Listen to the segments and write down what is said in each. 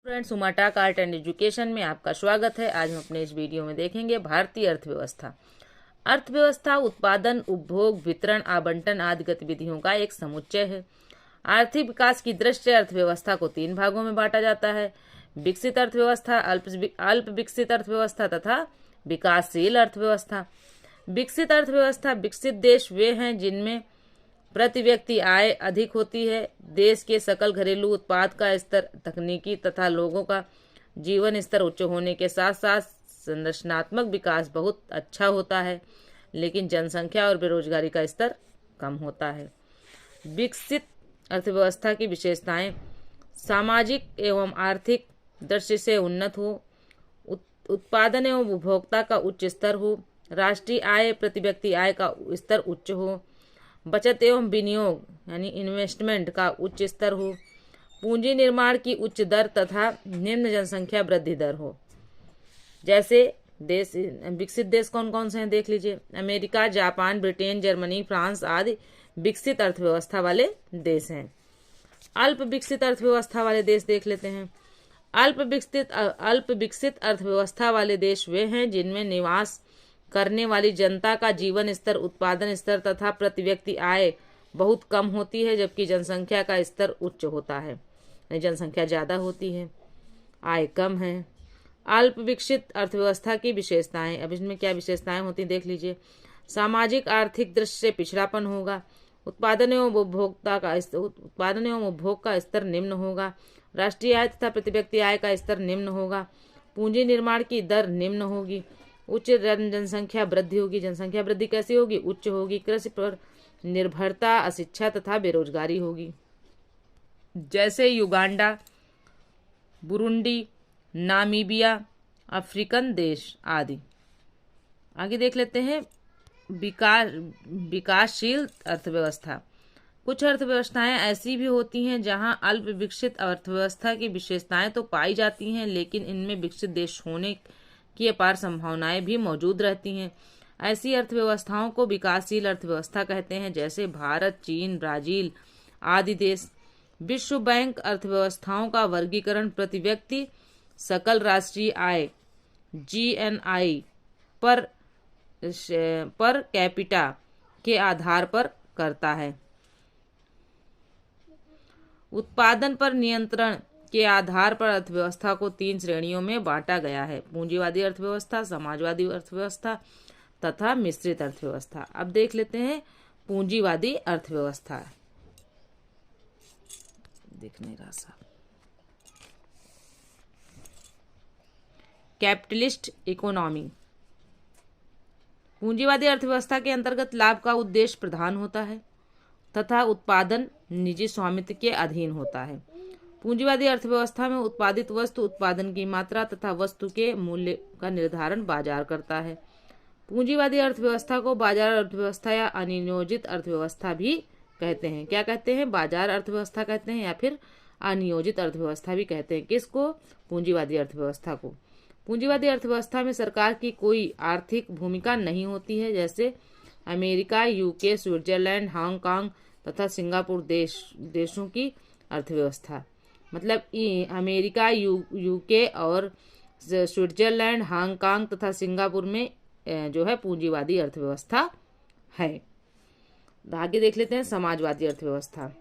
Friends, उमाटाक art and education में आपका स्वागत है। आज हम अपने इस वीडियो में देखेंगे भारतीय अर्थव्यवस्था। अर्थव्यवस्था उत्पादन, उपभोग, वितरण, आवंटन आदि गतिविधियों का एक समुच्चय है। आर्थिक विकास की दृष्टि अर्थव्यवस्था को 3 भागों में बांटा जाता है: विकसित अर्थव्यवस्था, अल्प विकसित अर्थव्यवस्था तथा विकासशील अर्थव्यवस्था। विकसित अर्थव्यवस्था विकसित देश वे हैं जिनमें प्रति व्यक्ति आय अधिक होती है, देश के सकल घरेलू उत्पाद का स्तर, तकनीकी तथा लोगों का जीवन स्तर उच्च होने के साथ साथ संरचनात्मक विकास बहुत अच्छा होता है, लेकिन जनसंख्या और बेरोजगारी का स्तर कम होता है। विकसित अर्थव्यवस्था की विशेषताएं: सामाजिक एवं आर्थिक दृष्टि से उन्नत हो, उत्पादन एवं उपभोक्ता का उच्च स्तर हो, राष्ट्रीय आय प्रति व्यक्ति आय का स्तर उच्च हो, बचत एवं विनियोग यानी इन्वेस्टमेंट का उच्च स्तर हो, पूंजी निर्माण की उच्च दर तथा निम्न जनसंख्या वृद्धि दर हो। जैसे देश, विकसित देश कौन कौन से हैं देख लीजिए: America, Japan, Britain, Germany, France आदि विकसित अर्थव्यवस्था वाले देश हैं। अल्प विकसित अर्थव्यवस्था वाले देश देख लेते हैं। अल्प विकसित अर्थव्यवस्था वाले देश वे हैं जिनमें निवास करने वाली जनता का जीवन स्तर, उत्पादन स्तर तथा प्रति व्यक्ति आय बहुत कम होती है, जबकि जनसंख्या का स्तर उच्च होता है। जनसंख्या ज्यादा होती है, आय कम है। अल्प विकसित अर्थव्यवस्था की विशेषताएं, अब इसमें क्या विशेषताएं होती देख लीजिए। सामाजिक आर्थिक दृष्टि से पिछड़ापन होगा, उत्पादन एवं उपभोग का स्तर निम्न होगा, राष्ट्रीय आय तथा प्रति व्यक्ति आय का स्तर निम्न होगा, पूंजी निर्माण की दर निम्न होगी, उच्च जनसंख्या वृद्धि होगी। जनसंख्या वृद्धि कैसी होगी? उच्च होगी। कृषि पर निर्भरता, अशिक्षा तथा बेरोजगारी होगी। जैसे युगांडा, बुरुंडी, नामीबिया, अफ्रीकन देश आदि। आगे देख लेते हैं विकासशील अर्थव्यवस्था। कुछ अर्थव्यवस्थाएं ऐसी भी होती हैं जहां अल्प विकसित अर्थव्यवस्था की विशेषताएं तो पाई जाती हैं, लेकिन इनमें विकसित देश होने की अपार संभावनाएं भी मौजूद रहती हैं। ऐसी अर्थव्यवस्थाओं को विकासशील अर्थव्यवस्था कहते हैं, जैसे भारत, चीन, ब्राजील आदि देश। विश्व बैंक अर्थव्यवस्थाओं का वर्गीकरण प्रति व्यक्ति सकल राष्ट्रीय आय (GNI) पर कैपिटा के आधार पर करता है। उत्पादन पर नियंत्रण के आधार पर अर्थव्यवस्था को 3 श्रेणियों में बांटा गया है: पूंजीवादी अर्थव्यवस्था, समाजवादी अर्थव्यवस्था तथा मिश्रित अर्थव्यवस्था। अब देख लेते हैं पूंजीवादी अर्थव्यवस्था। दिख नहीं रहा साहब। Capitalist economy. पूंजीवादी अर्थव्यवस्था के अंतर्गत लाभ का उद्देश्य प्रधान होता है तथा उत्पादन निजी स्वामित्व के अधीन होता है। पूंजीवादी अर्थव्यवस्था में उत्पादित वस्तु, उत्पादन की मात्रा तथा वस्तु के मूल्य का निर्धारण बाजार करता है। पूंजीवादी अर्थव्यवस्था को बाजार अर्थव्यवस्था या अनियोजित अर्थव्यवस्था भी कहते हैं। क्या कहते हैं? बाजार अर्थव्यवस्था कहते हैं या फिर अनियोजित अर्थव्यवस्था भी कहते हैं। किसको? पूंजीवादी अर्थव्यवस्था को। पूंजीवादी अर्थव्यवस्था में सरकार की कोई आर्थिक भूमिका नहीं होती है, जैसे अमेरिका, यूके, स्विट्जरलैंड, हांगकांग तथा सिंगापुर देशों की अर्थव्यवस्था। मतलब अमेरिका, यूके और स्विट्जरलैंड, हांगकांग तथा सिंगापुर में जो है पूंजीवादी अर्थव्यवस्था है। आगे देख लेते हैं समाजवादी अर्थव्यवस्था।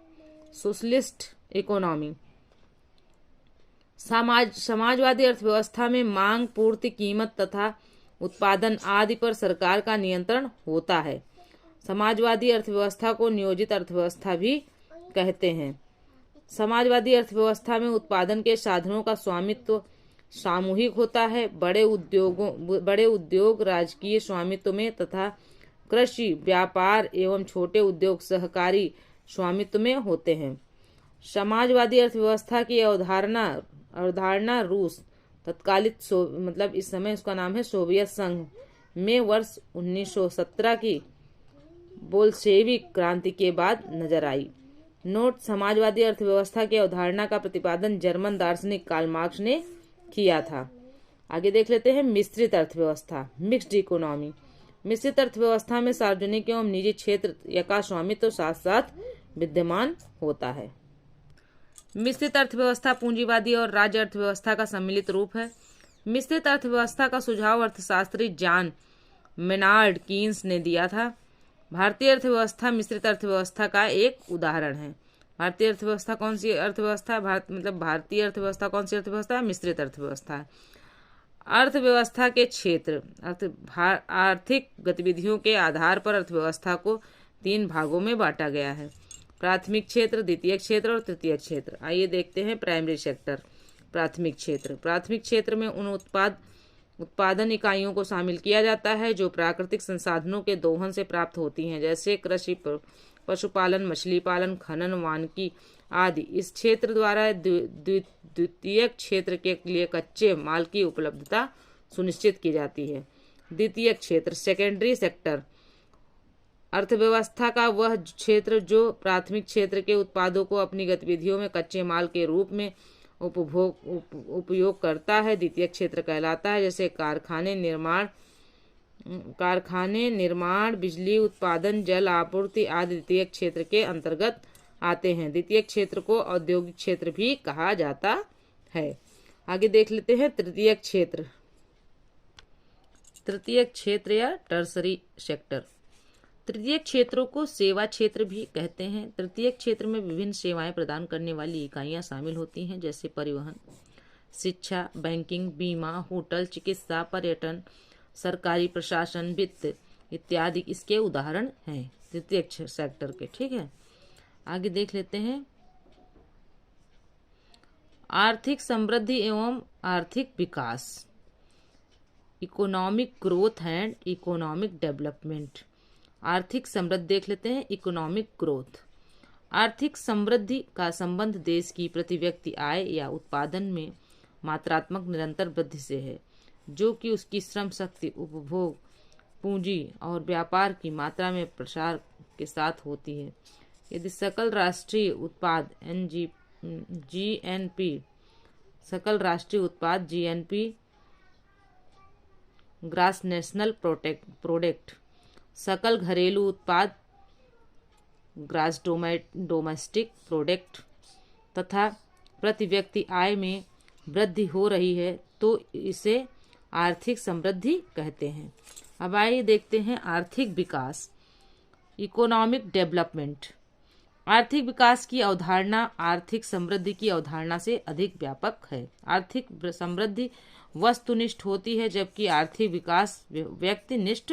Socialist economy. समाजवादी अर्थव्यवस्था में मांग, पूर्ति, कीमत तथा उत्पादन आदि पर सरकार का नियंत्रण होता है। समाजवादी अर्थव्यवस्था को नियोजित अर्थव्यवस्था भी कहते हैं। समाजवादी अर्थव्यवस्था में उत्पादन के साधनों का स्वामित्व सामूहिक होता है। बड़े उद्योग राजकीय स्वामित्व में तथा कृषि, व्यापार एवं छोटे उद्योग सहकारी स्वामित्व में होते हैं। समाजवादी अर्थव्यवस्था की अवधारणा रूस तत्कालिक मतलब इस समय उसका नाम है सोवियत संघ में वर्ष 1917 की बोल्शेविक क्रांति के बाद नजर आई। नोट: समाजवादी अर्थव्यवस्था की अवधारणा का प्रतिपादन जर्मन दार्शनिक कार्ल मार्क्स ने किया था। आगे देख लेते हैं मिश्रित अर्थव्यवस्था, मिक्स्ड इकोनॉमी। मिश्रित अर्थव्यवस्था में सार्वजनिक एवं निजी क्षेत्र का स्वामित्व साथ साथ विद्यमान होता है। मिश्रित अर्थव्यवस्था पूंजीवादी और राज्य अर्थव्यवस्था का सम्मिलित रूप है। मिश्रित अर्थव्यवस्था का सुझाव अर्थशास्त्री जॉन मेनार्ड कीन्स ने दिया था। भारतीय अर्थव्यवस्था मिश्रित अर्थव्यवस्था का एक उदाहरण है। भारतीय अर्थव्यवस्था कौन सी अर्थव्यवस्था है? भारतीय अर्थव्यवस्था कौन सी अर्थव्यवस्था है? मिश्रित अर्थव्यवस्था है। अर्थव्यवस्था के क्षेत्र आर्थिक गतिविधियों के आधार पर अर्थव्यवस्था को 3 भागों में बांटा गया है: प्राथमिक क्षेत्र, द्वितीयक क्षेत्र और तृतीयक क्षेत्र। आइए देखते हैं प्राइमरी सेक्टर। प्राथमिक क्षेत्र। प्राथमिक क्षेत्र में उन उत्पादन इकाइयों को शामिल किया जाता है जो प्राकृतिक संसाधनों के दोहन से प्राप्त होती हैं, जैसे कृषि, पशुपालन, मछली पालन, खनन, वानिकी आदि। इस क्षेत्र द्वारा द्वितीयक क्षेत्र के लिए कच्चे माल की उपलब्धता सुनिश्चित की जाती है। द्वितीयक क्षेत्र, सेकेंडरी सेक्टर, अर्थव्यवस्था का वह क्षेत्र जो प्राथमिक क्षेत्र के उत्पादों को अपनी गतिविधियों में कच्चे माल के रूप में उपयोग करता है, द्वितीयक क्षेत्र कहलाता है। जैसे कारखाने, निर्माण, बिजली उत्पादन, जल आपूर्ति आदि द्वितीयक क्षेत्र के अंतर्गत आते हैं। द्वितीयक क्षेत्र को औद्योगिक क्षेत्र भी कहा जाता है। आगे देख लेते हैं तृतीयक क्षेत्र। तृतीयक क्षेत्र या टर्सरी सेक्टर। तृतीयक क्षेत्रों को सेवा क्षेत्र भी कहते हैं। तृतीयक क्षेत्र में विभिन्न सेवाएं प्रदान करने वाली इकाइयां शामिल होती हैं, जैसे परिवहन, शिक्षा, बैंकिंग, बीमा, होटल, चिकित्सा, पर्यटन, सरकारी प्रशासन, वित्त इत्यादि इसके उदाहरण हैं तृतीयक सेक्टर के। ठीक है, आगे देख लेते हैं आर्थिक समृद्धि एवं आर्थिक विकास, economic growth and economic development. आर्थिक समृद्धि देख लेते हैं, इकोनॉमिक ग्रोथ। आर्थिक समृद्धि का संबंध देश की प्रति व्यक्ति आय या उत्पादन में मात्रात्मक निरंतर वृद्धि से है, जो कि उसकी श्रम शक्ति, उपभोग, पूंजी और व्यापार की मात्रा में प्रसार के साथ होती है। यदि सकल राष्ट्रीय उत्पाद GNP, सकल राष्ट्रीय उत्पाद GNP, ग्रॉस नेशनल प्रोडक्ट, सकल घरेलू उत्पाद ग्रॉस डोमेस्टिक प्रोडक्ट तथा प्रति व्यक्ति आय में वृद्धि हो रही है तो इसे आर्थिक समृद्धि कहते हैं। अब आइए देखते हैं आर्थिक विकास, इकोनॉमिक डेवलपमेंट। आर्थिक विकास की अवधारणा आर्थिक समृद्धि की अवधारणा से अधिक व्यापक है। आर्थिक समृद्धि वस्तुनिष्ठ होती है, जबकि आर्थिक विकास व्यक्तिनिष्ठ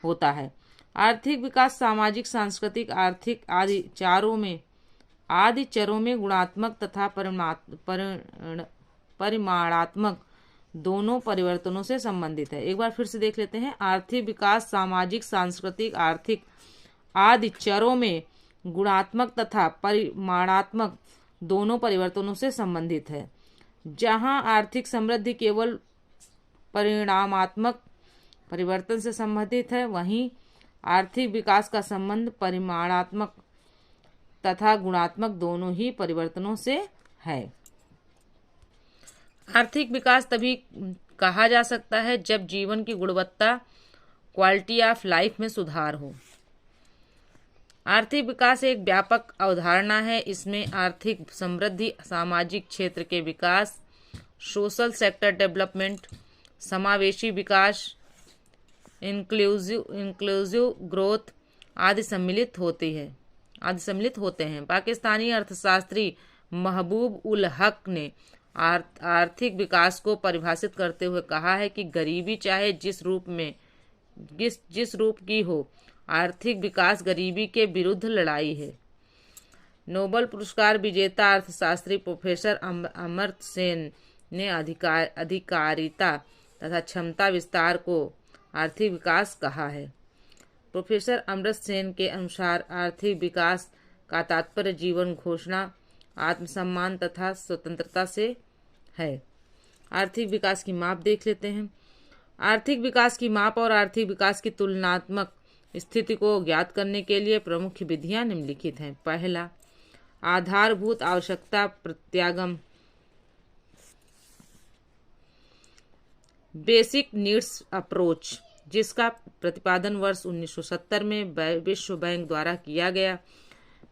होता है। आर्थिक विकास सामाजिक, सांस्कृतिक, आर्थिक आदि चरों में गुणात्मक तथा परिमाणात्मक दोनों परिवर्तनों से संबंधित है। एक बार फिर से देख लेते हैं। आर्थिक विकास सामाजिक, सांस्कृतिक, आर्थिक आदि चरों में गुणात्मक तथा परिमाणात्मक दोनों परिवर्तनों से संबंधित है। जहां आर्थिक समृद्धि केवल परिणामात्मक परिवर्तन से संबंधित है, वहीं आर्थिक विकास का संबंध परिमाणात्मक तथा गुणात्मक दोनों ही परिवर्तनों से है। आर्थिक विकास तभी कहा जा सकता है जब जीवन की गुणवत्ता, क्वालिटी ऑफ लाइफ में सुधार हो। आर्थिक विकास एक व्यापक अवधारणा है। इसमें आर्थिक समृद्धि, सामाजिक क्षेत्र के विकास, सोशल सेक्टर डेवलपमेंट, समावेशी विकास, इंक्लूसिव ग्रोथ आदि सम्मिलित होते हैं। पाकिस्तानी अर्थशास्त्री महबूब उल हक ने आर्थिक विकास को परिभाषित करते हुए कहा है कि गरीबी चाहे जिस रूप की हो, आर्थिक विकास गरीबी के विरुद्ध लड़ाई है। नोबेल पुरस्कार विजेता अर्थशास्त्री प्रोफेसर अमर्त्य सेन ने अधिकारिता तथा क्षमता विस्तार को आर्थिक विकास कहा है। प्रोफेसर अमर्त्य सेन के अनुसार आर्थिक विकास का तात्पर्य जीवन घोषणा, आत्मसम्मान तथा स्वतंत्रता से है। आर्थिक विकास की माप देख लेते हैं। आर्थिक विकास की माप और आर्थिक विकास की तुलनात्मक स्थिति को ज्ञात करने के लिए प्रमुख विधियां निम्नलिखित हैं। पहला, आधारभूत आवश्यकता प्रत्यागम, बेसिक नीड्स अप्रोच, जिसका प्रतिपादन वर्ष 1970 में विश्व बैंक द्वारा किया गया।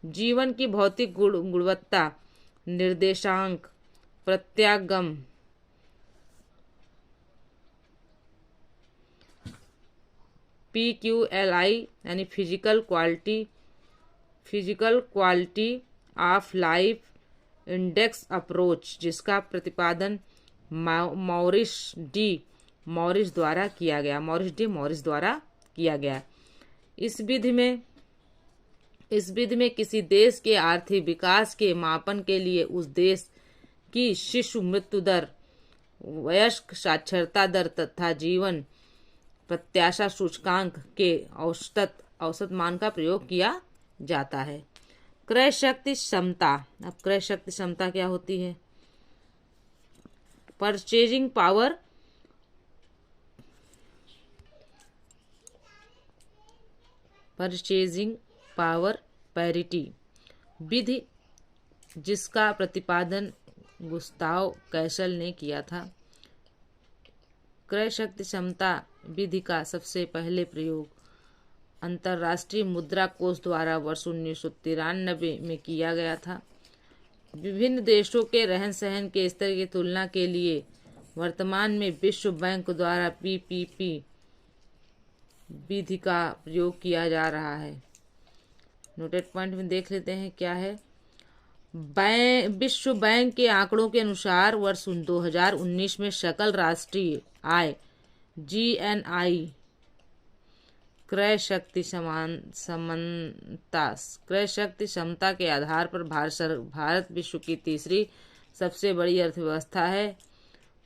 जीवन की भौतिक गुणवत्ता निर्देशांक, प्रत्यागम, PQLI यानी physical quality of life index approach, जिसका प्रतिपादन मॉरिस द्वारा किया गया। इस विधि में किसी देश के आर्थिक विकास के मापन के लिए उस देश की शिशु मृत्यु दर, वयस्क साक्षरता दर तथा जीवन प्रत्याशा सूचकांक के औसत मान का प्रयोग किया जाता है। क्रय शक्ति क्षमता। अब क्रय शक्ति क्षमता क्या होती है? परचेजिंग पावर पैरिटी विधि, जिसका प्रतिपादन गुस्ताव कैसल ने किया था। क्रय शक्ति क्षमता विधि का सबसे पहले प्रयोग अंतर्राष्ट्रीय मुद्रा कोष द्वारा वर्ष 1993 में किया गया था। विभिन्न देशों के रहन सहन के स्तर की तुलना के लिए वर्तमान में विश्व बैंक द्वारा PPP विधि का प्रयोग किया जा रहा है। नोटेड पॉइंट में देख लेते हैं क्या है। विश्व बैंक के आंकड़ों के अनुसार वर्ष 2019 में सकल राष्ट्रीय आय GNI क्रय शक्ति क्षमता के आधार पर भारत विश्व की तीसरी सबसे बड़ी अर्थव्यवस्था है।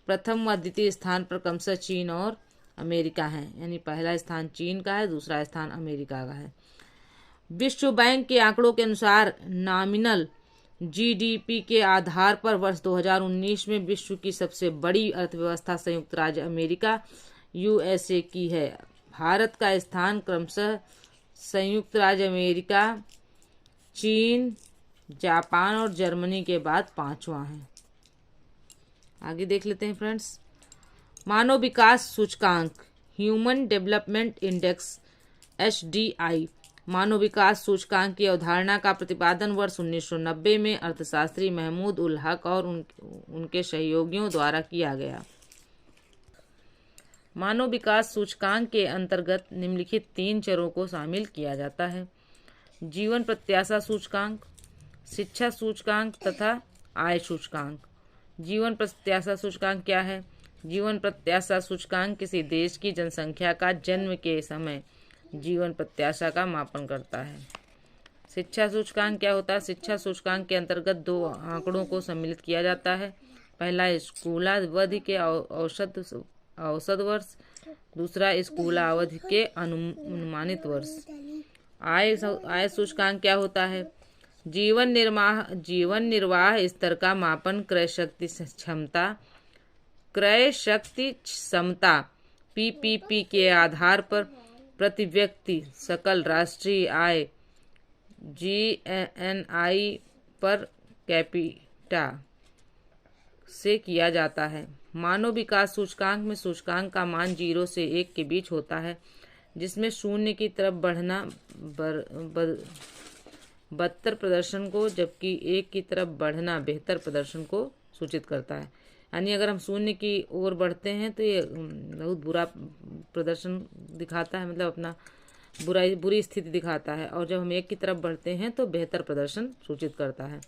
प्रथम व द्वितीय स्थान पर क्रमशः चीन और अमेरिका है, यानी पहला स्थान चीन का है, दूसरा स्थान अमेरिका का है। विश्व बैंक के आंकड़ों के अनुसार नॉमिनल GDP के आधार पर वर्ष 2019 में विश्व की सबसे बड़ी अर्थव्यवस्था संयुक्त राज्य अमेरिका USA की है। भारत का स्थान क्रमशः संयुक्त राज्य अमेरिका, चीन, जापान और जर्मनी के बाद 5वां है। आगे देख लेते हैं फ्रेंड्स। मानव विकास सूचकांक ह्यूमन डेवलपमेंट इंडेक्स HDI मानव विकास सूचकांक की अवधारणा का प्रतिपादन वर्ष 1990 में अर्थशास्त्री महमूद उल हक और उनके सहयोगियों द्वारा किया गया। मानव विकास सूचकांक के अंतर्गत निम्नलिखित 3 चरों को शामिल किया जाता है: जीवन प्रत्याशा सूचकांक, शिक्षा सूचकांक तथा आय सूचकांक। जीवन प्रत्याशा सूचकांक क्या है? जीवन प्रत्याशा सूचकांक किसी देश की जनसंख्या का जन्म के समय जीवन प्रत्याशा का मापन करता है। शिक्षा सूचकांक क्या होता है? शिक्षा सूचकांक के अंतर्गत 2 आंकड़ों को सम्मिलित किया जाता है। पहला स्कूलावधि के औसत वर्ष, दूसरा स्कूलावधि के अनुमानित वर्ष। आय सूचकांक क्या होता है? जीवन निर्वाह स्तर का मापन क्रय शक्ति क्षमता PPP के आधार पर प्रति व्यक्ति सकल राष्ट्रीय आय GNI पर कैपिटा से किया जाता है। मानव विकास सूचकांक में सूचकांक का मान 0 से 1 के बीच होता है, जिसमें 0 की तरफ बढ़ना बदतर प्रदर्शन को, जबकि 1 की तरफ बढ़ना बेहतर प्रदर्शन को सूचित करता है। यानी अगर हम 0 की ओर बढ़ते हैं तो ये बहुत बुरा प्रदर्शन दिखाता है, मतलब अपना बुरी स्थिति दिखाता है, और जब हम 1 की तरफ बढ़ते हैं तो बेहतर प्रदर्शन सूचित करता है।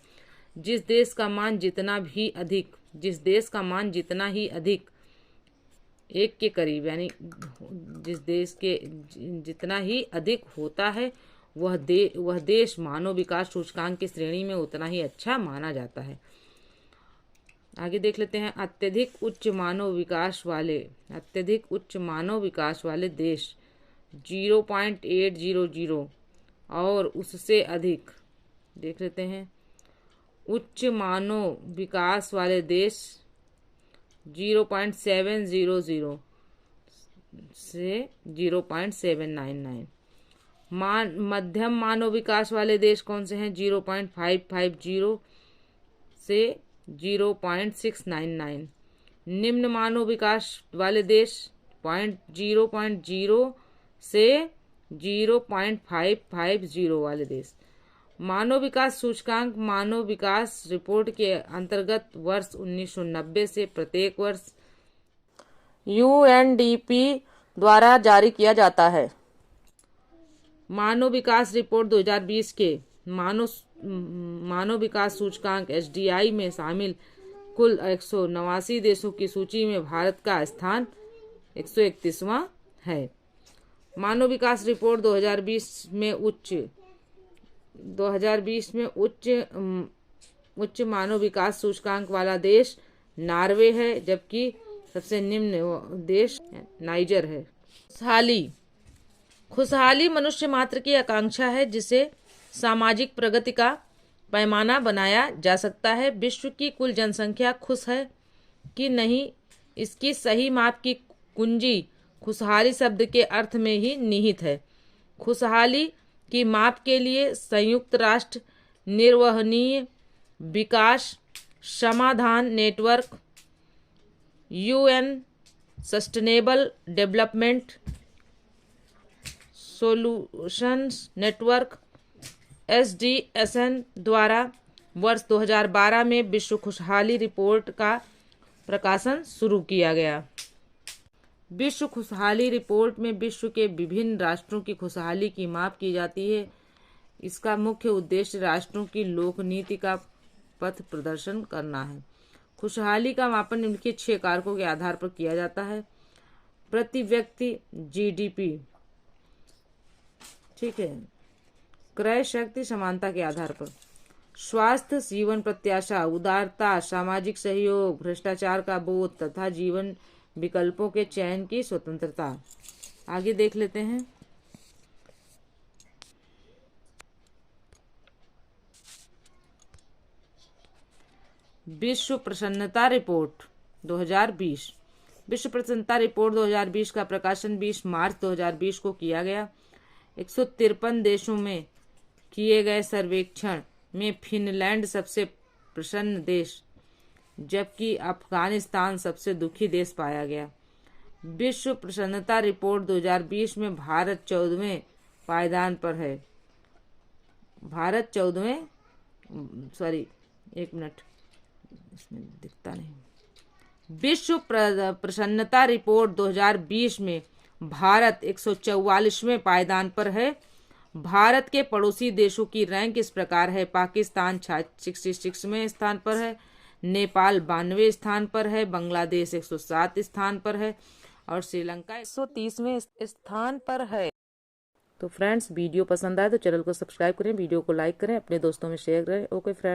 जिस देश का मान जितना ही अधिक 1 के करीब, यानी जिस देश के जितना ही अधिक होता है वह देश मानव विकास सूचकांक की श्रेणी में उतना ही अच्छा माना जाता है। आगे देख लेते हैं। अत्यधिक उच्च मानव विकास वाले देश 0.800 और उससे अधिक देख लेते हैं। उच्च मानव विकास वाले देश 0.700 से 0.799। मध्यम मानव विकास वाले देश कौन से हैं? 0.550 से 0.699। निम्न मानव विकास वाले देश 0.0 से 0.550 वाले देश। मानव विकास सूचकांक मानव विकास रिपोर्ट के अंतर्गत वर्ष 1990 से प्रत्येक वर्ष यूएनडीपी द्वारा जारी किया जाता है। मानव विकास रिपोर्ट 2020 के मानव विकास सूचकांक एसडीआई में शामिल कुल 189 देशों की सूची में भारत का स्थान 131वां है। मानव विकास रिपोर्ट 2020 में उच्च मानव विकास सूचकांक वाला देश नॉर्वे है, जबकि सबसे निम्न देश नाइजर है। खुशहाली मनुष्य मात्र की आकांक्षा है जिसे सामाजिक प्रगति का पैमाना बनाया जा सकता है। विश्व की कुल जनसंख्या खुश है कि नहीं, इसकी सही माप की कुंजी खुशहाली शब्द के अर्थ में ही निहित है। खुशहाली की माप के लिए संयुक्त राष्ट्र निर्वहनीय विकास समाधान network, UN sustainable development solutions network SDSN द्वारा वर्ष 2012 में विश्व खुशहाली रिपोर्ट का प्रकाशन शुरू किया गया। विश्व खुशहाली रिपोर्ट में विश्व के विभिन्न राष्ट्रों की खुशहाली की माप की जाती है। इसका मुख्य उद्देश्य राष्ट्रों की लोक नीति का पथ प्रदर्शन करना है। खुशहाली का मापन निम्नलिखित 6 कारकों के आधार पर किया जाता है। प्रति व्यक्ति जीडीपी, ठीक है, क्रय शक्ति समानता के आधार पर, स्वास्थ्य, जीवन प्रत्याशा, उदारता, सामाजिक सहयोग, भ्रष्टाचार का बोध तथा जीवन विकल्पों के चयन की स्वतंत्रता। आगे देख लेते हैं। विश्व प्रसन्नता रिपोर्ट 2020। विश्व प्रसन्नता रिपोर्ट 2020 का प्रकाशन 20 मार्च 2020 को किया गया। 153 देशों में किए गए सर्वेक्षण में फिनलैंड सबसे प्रसन्न देश जबकि अफगानिस्तान सबसे दुखी देश पाया गया। विश्व प्रसन्नता रिपोर्ट 2020 में भारत 14वें पायदान पर है। भारत 14वें, सॉरी एक मिनट, इसमें दिखता नहीं। विश्व प्रसन्नता रिपोर्ट 2020 में भारत 144वें पायदान पर है। भारत के पड़ोसी देशों की रैंक इस प्रकार है। पाकिस्तान 66वें स्थान पर है, नेपाल 92वें स्थान पर है, बांग्लादेश 107 स्थान पर है और श्रीलंका 130वें स्थान पर है। तो फ्रेंड्स, वीडियो पसंद आए तो चैनल को सब्सक्राइब करें, वीडियो को लाइक करें, अपने दोस्तों में शेयर करें। Okay friends.